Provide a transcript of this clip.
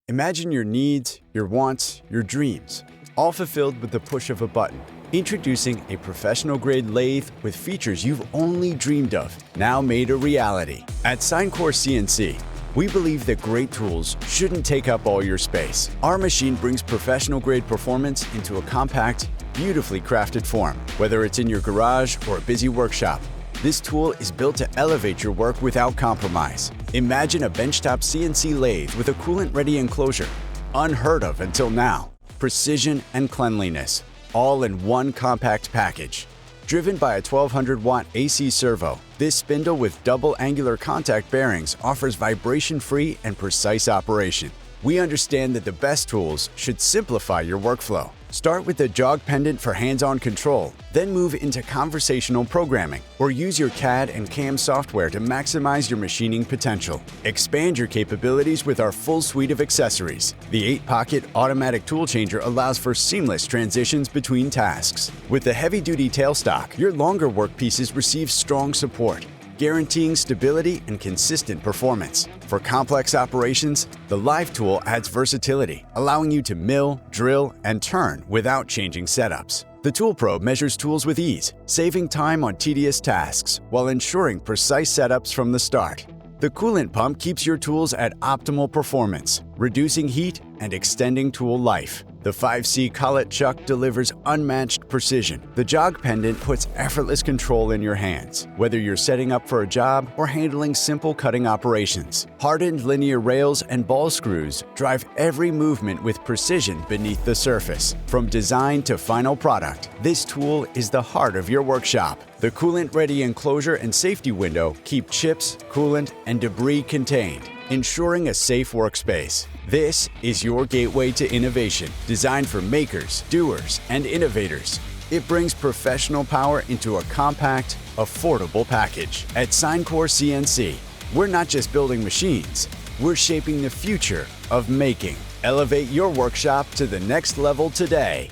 Imagine your needs, your wants, your dreams, all fulfilled with the push of a button. Introducing a professional-grade lathe with features you've only dreamed of, now made a reality. At Signcore CNC, we believe that great tools shouldn't take up all your space. Our machine brings professional-grade performance into a compact, beautifully crafted form. Whether it's in your garage or a busy workshop, this tool is built to elevate your work without compromise. Imagine a benchtop CNC lathe with a coolant-ready enclosure. Unheard of until now. Precision and cleanliness, all in one compact package. Driven by a 1200-watt AC servo, this spindle with double angular contact bearings offers vibration-free and precise operation. We understand that the best tools should simplify your workflow. Start with the jog pendant for hands-on control, then move into conversational programming, or use your CAD and CAM software to maximize your machining potential. Expand your capabilities with our full suite of accessories. The 8-pocket automatic tool changer allows for seamless transitions between tasks. With the heavy-duty tailstock, your longer workpieces receive strong support, guaranteeing stability and consistent performance. For complex operations, the Live tool adds versatility, allowing you to mill, drill, and turn without changing setups. The Tool Pro measures tools with ease, saving time on tedious tasks while ensuring precise setups from the start. The coolant pump keeps your tools at optimal performance, reducing heat and extending tool life. The 5C collet chuck delivers unmatched precision. The jog pendant puts effortless control in your hands, whether you're setting up for a job or handling simple cutting operations. Hardened linear rails and ball screws drive every movement with precision beneath the surface. From design to final product, this tool is the heart of your workshop. The coolant-ready enclosure and safety window keep chips, coolant, and debris contained, ensuring a safe workspace. This is your gateway to innovation, designed for makers, doers, and innovators. It brings professional power into a compact, affordable package. At Signcore CNC, we're not just building machines, we're shaping the future of making. Elevate your workshop to the next level today.